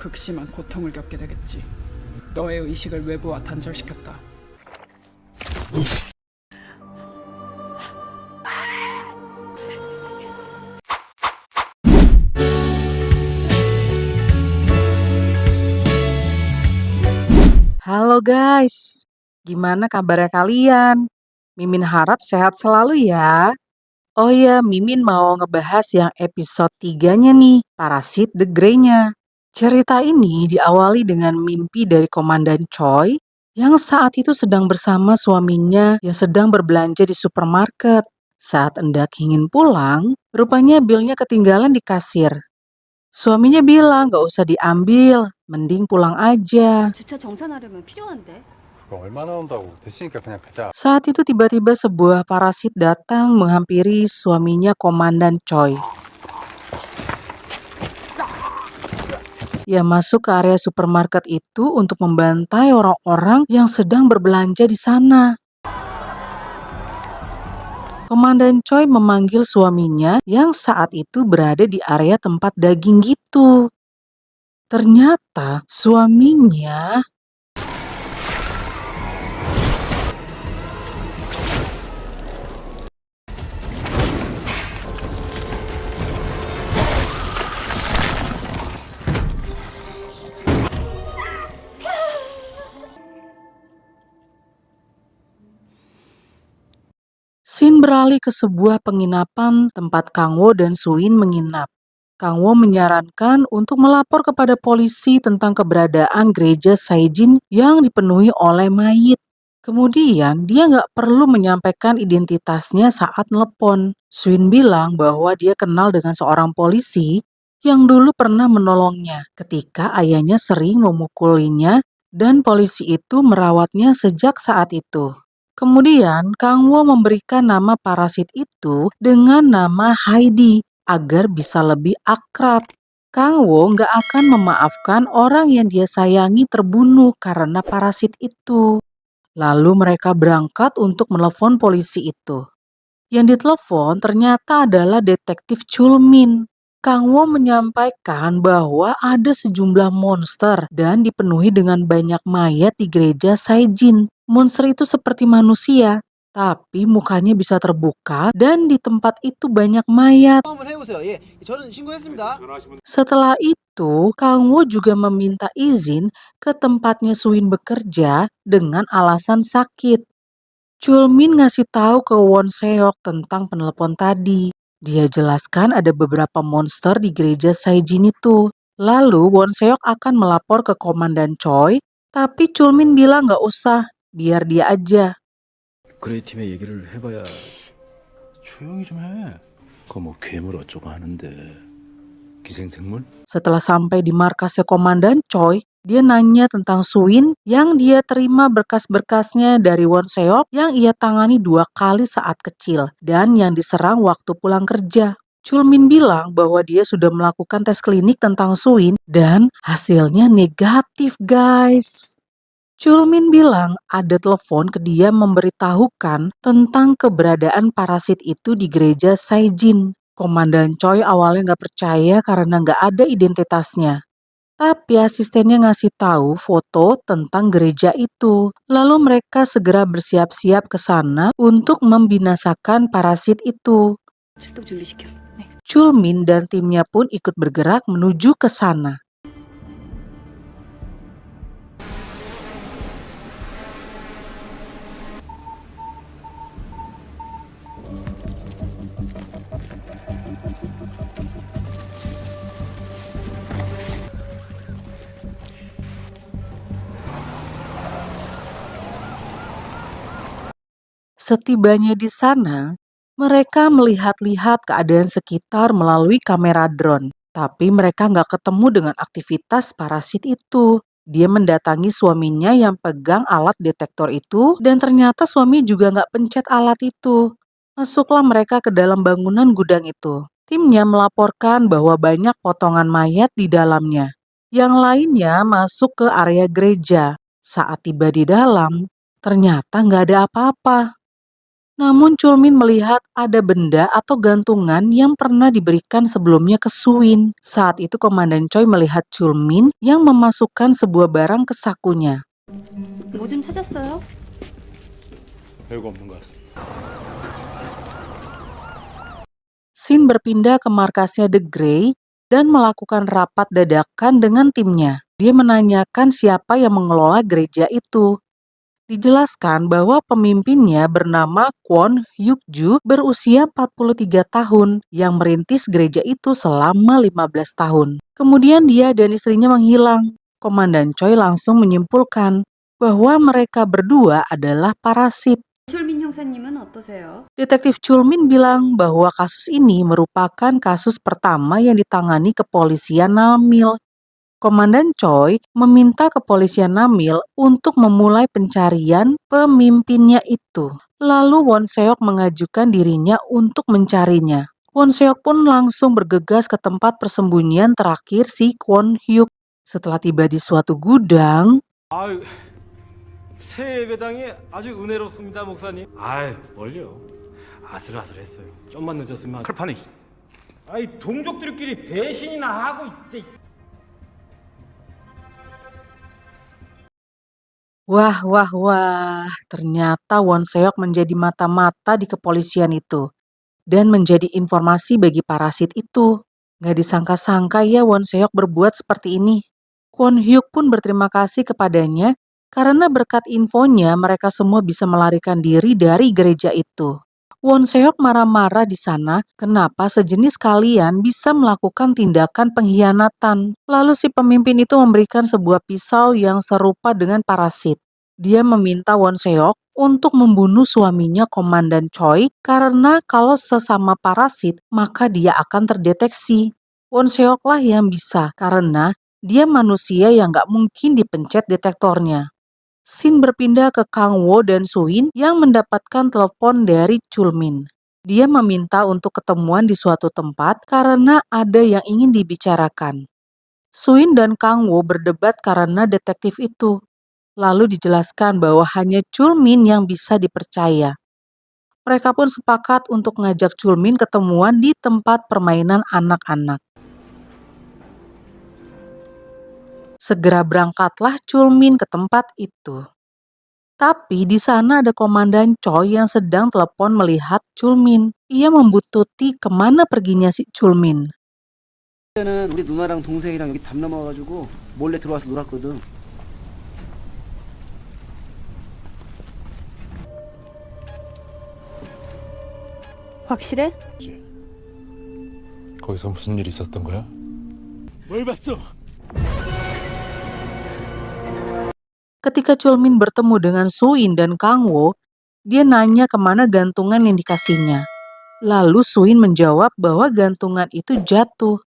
극심한 고통을 겪게 되겠지. 너의 의식을 외부와 단절시켰다. Halo guys, gimana kabarnya kalian? Mimin harap sehat selalu ya. Oh ya, Mimin mau ngebahas yang episode 3-nya nih, Parasit the Grey-nya. Cerita ini diawali dengan mimpi dari Komandan Choi yang saat itu sedang bersama suaminya yang sedang berbelanja di supermarket. Saat hendak ingin pulang, rupanya bilnya ketinggalan di kasir. Suaminya bilang gak usah diambil, mending pulang aja. 주차 정산하려면 필요한데. 그거 얼마 나온다고 됐으니까 그냥 가자. Saat itu tiba-tiba sebuah parasit datang menghampiri suaminya Komandan Choi. Ia masuk ke area supermarket itu untuk membantai orang-orang yang sedang berbelanja di sana. Komandan Choi memanggil suaminya yang saat itu berada di area tempat daging gitu. Ternyata suaminya Scene beralih ke sebuah penginapan tempat Kang Wo dan Suin menginap. Kang Wo menyarankan untuk melapor kepada polisi tentang keberadaan gereja Saijin yang dipenuhi oleh mayit. Kemudian dia nggak perlu menyampaikan identitasnya saat telepon. Suin bilang bahwa dia kenal dengan seorang polisi yang dulu pernah menolongnya ketika ayahnya sering memukulinya dan polisi itu merawatnya sejak saat itu. Kemudian Kang Wo memberikan nama parasit itu dengan nama Heidi agar bisa lebih akrab. Kang Wo nggak akan memaafkan orang yang dia sayangi terbunuh karena parasit itu. Lalu mereka berangkat untuk menelepon polisi itu. Yang ditelepon ternyata adalah detektif Chulmin. Kang Wo menyampaikan bahwa ada sejumlah monster dan dipenuhi dengan banyak mayat di gereja Saijin. Monster itu seperti manusia, tapi mukanya bisa terbuka dan di tempat itu banyak mayat. 한번 해보세요. 예, 저는 신고했습니다. Setelah itu, Kang Wo juga meminta izin ke tempatnya Suin bekerja dengan alasan sakit. Chulmin ngasih tahu ke Won Seok tentang penelpon tadi. Dia jelaskan ada beberapa monster di gereja Saijin itu. Lalu Won Seok akan melapor ke Komandan Choi, tapi Chulmin bilang nggak usah, biar dia aja. 그레이 팀에 얘기를 해봐야. 조용히 좀 해. 그거 뭐 괴물 어쩌고 하는데 기생생물? Setelah sampai di markasnya Komandan Choi, dia nanya tentang Suin yang dia terima berkas-berkasnya dari Won Seok yang ia tangani 2 kali saat kecil dan yang diserang waktu pulang kerja. Chulmin bilang bahwa dia sudah melakukan tes klinik tentang Suin dan hasilnya negatif guys. Chulmin bilang ada telepon ke dia memberitahukan tentang keberadaan parasit itu di gereja Saijin. Komandan Choi awalnya nggak percaya karena nggak ada identitasnya. Tapi asistennya ngasih tahu foto tentang gereja itu. Lalu mereka segera bersiap-siap ke sana untuk membinasakan parasit itu. 출동 준비시켜. 네. Chulmin dan timnya pun ikut bergerak menuju ke sana. Setibanya di sana, mereka melihat-lihat keadaan sekitar melalui kamera drone. Tapi mereka nggak ketemu dengan aktivitas parasit itu. Dia mendatangi suaminya yang pegang alat detektor itu dan ternyata suami juga nggak pencet alat itu. Masuklah mereka ke dalam bangunan gudang itu. Timnya melaporkan bahwa banyak potongan mayat di dalamnya. Yang lainnya masuk ke area gereja. Saat tiba di dalam, ternyata nggak ada apa-apa. Namun Chulmin melihat ada benda atau gantungan yang pernah diberikan sebelumnya ke Suin. Saat itu Komandan Choi melihat Chulmin yang memasukkan sebuah barang ke sakunya. 뭐 좀 찾았어요? 별거 없는 것 같습니다. Shin berpindah ke markasnya The Grey dan melakukan rapat dadakan dengan timnya. Dia menanyakan siapa yang mengelola gereja itu. Dijelaskan bahwa pemimpinnya bernama Kwon Hyuk-ju berusia 43 tahun yang merintis gereja itu selama 15 tahun. Kemudian dia dan istrinya menghilang. Komandan Choi langsung menyimpulkan bahwa mereka berdua adalah parasit. 철민 형사님은 어떠세요? Detektif Chulmin bilang bahwa kasus ini merupakan kasus pertama yang ditangani kepolisian Namil. Komandan Choi meminta kepolisian Namil untuk memulai pencarian pemimpinnya itu. Lalu Won Seok mengajukan dirinya untuk mencarinya. Won Seok pun langsung bergegas ke tempat persembunyian terakhir si Kwon Hyuk. Setelah tiba di suatu gudang, 아유, 새 예배당이 아주 은혜롭습니다, 목사님. 아유, 뭘요? 아슬아슬했어요. 좀만 늦었으면 칼판이. 아이, 동족들끼리 배신이나 하고 이제. wah, ternyata Won Seok menjadi mata-mata di kepolisian itu dan menjadi informasi bagi parasit itu. Gak disangka-sangka ya Won Seok berbuat seperti ini. Kwon Hyuk pun berterima kasih kepadanya karena berkat infonya mereka semua bisa melarikan diri dari gereja itu. Won Seok marah-marah di sana kenapa sejenis kalian bisa melakukan tindakan pengkhianatan. Lalu si pemimpin itu memberikan sebuah pisau yang serupa dengan parasit. Dia meminta Won Seok untuk membunuh suaminya Komandan Choi karena kalau sesama parasit maka dia akan terdeteksi. Won Seok lah yang bisa karena dia manusia yang gak mungkin dipencet detektornya. Shin berpindah ke Kang Wo dan Suin yang mendapatkan telepon dari Chulmin. Dia meminta untuk ketemuan di suatu tempat karena ada yang ingin dibicarakan. Suin dan Kang Wo berdebat karena detektif itu. Lalu dijelaskan bahwa hanya Chulmin yang bisa dipercaya. Mereka pun sepakat untuk ngajak Chulmin ketemuan di tempat permainan anak-anak. Segera berangkatlah Chulmin ke tempat itu. Tapi di sana ada Komandan Choi yang sedang telepon melihat Chulmin. Ia membuntuti kemana perginya si Chulmin. 그때는 우리 누나랑 동생이랑 여기 담 넘어가지고 몰래 들어와서 놀았거든. 확실해? 거기서 무슨 일이 있었던 거야? 뭘 봤어? Ketika Chulmin bertemu dengan Suin dan Kang Wo, dia nanya kemana gantungan yang dikasihnya. Lalu Suin menjawab bahwa gantungan itu jatuh.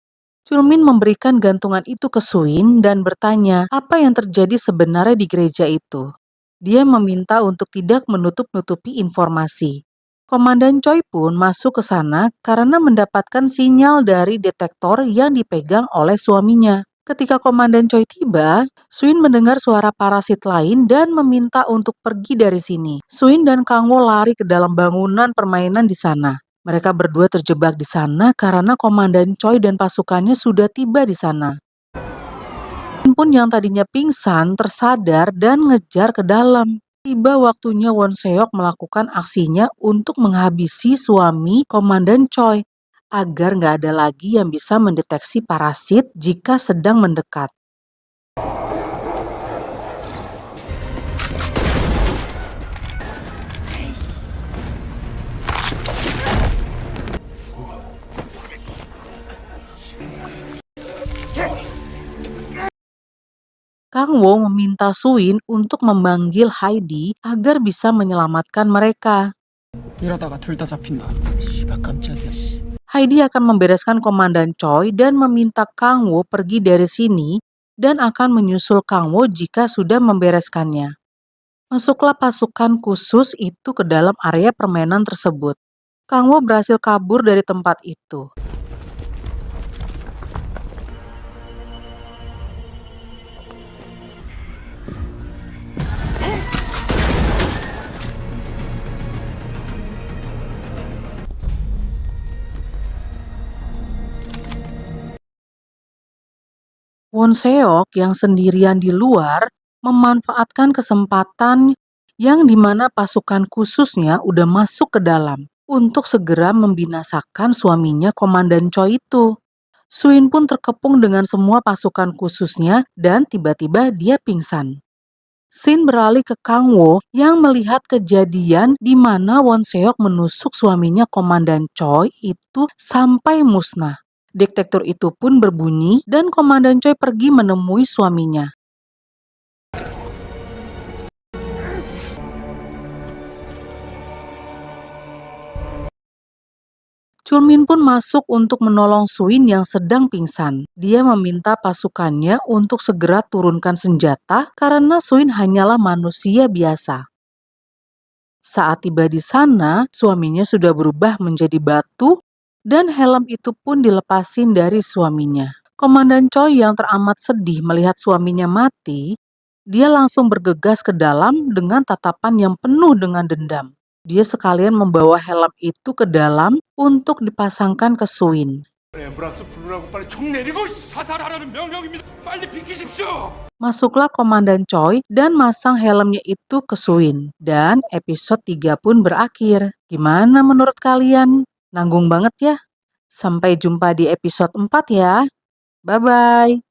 Chulmin memberikan gantungan itu ke Suin dan bertanya apa yang terjadi sebenarnya di gereja itu. Dia meminta untuk tidak menutup-nutupi informasi. Komandan Choi pun masuk ke sana karena mendapatkan sinyal dari detektor yang dipegang oleh suaminya. Ketika Komandan Choi tiba, Suin mendengar suara parasit lain dan meminta untuk pergi dari sini. Suin dan Kang Wo lari ke dalam bangunan permainan di sana. Mereka berdua terjebak di sana karena Komandan Choi dan pasukannya sudah tiba di sana. Suin pun yang tadinya pingsan tersadar dan ngejar ke dalam. Tiba waktunya Won Seok melakukan aksinya untuk menghabisi suami Komandan Choi agar nggak ada lagi yang bisa mendeteksi parasit jika sedang mendekat. Kang Wo meminta Suin untuk memanggil Heidi agar bisa menyelamatkan mereka. 이러다가 둘 다 잡힌다. 씨발 깜짝이야. 씨. Heidi akan membereskan Komandan Choi dan meminta Kang Wo pergi dari sini dan akan menyusul Kang Wo jika sudah membereskannya. Masuklah pasukan khusus itu ke dalam area permainan tersebut. Kang Wo berhasil kabur dari tempat itu. Won Seok yang sendirian di luar memanfaatkan kesempatan yang dimana pasukan khususnya udah masuk ke dalam untuk segera membinasakan suaminya Komandan Choi itu. Suin pun terkepung dengan semua pasukan khususnya dan tiba-tiba dia pingsan. Scene beralih ke Kang Wo yang melihat kejadian di mana Won Seok menusuk suaminya Komandan Choi itu sampai musnah. Detektor itu pun berbunyi dan Komandan Choi pergi menemui suaminya. Chulmin pun masuk untuk menolong Suin yang sedang pingsan. Dia meminta pasukannya untuk segera turunkan senjata karena Suin hanyalah manusia biasa. Saat tiba di sana, suaminya sudah berubah menjadi batu dan helm itu pun dilepasin dari suaminya. Komandan Choi yang teramat sedih melihat suaminya mati, dia langsung bergegas ke dalam dengan tatapan yang penuh dengan dendam. Dia sekalian membawa helm itu ke dalam untuk dipasangkan ke Suin. 앰뷸런스 부르라고 빨리 총 내리고 사살하라는 명령입니다. 빨리 비키십시오. Masuklah Komandan Choi dan masang helmnya itu ke Suin. Dan episode 3 pun berakhir. Gimana menurut kalian? Nanggung banget ya? Sampai jumpa di episode 4 ya. Bye-bye.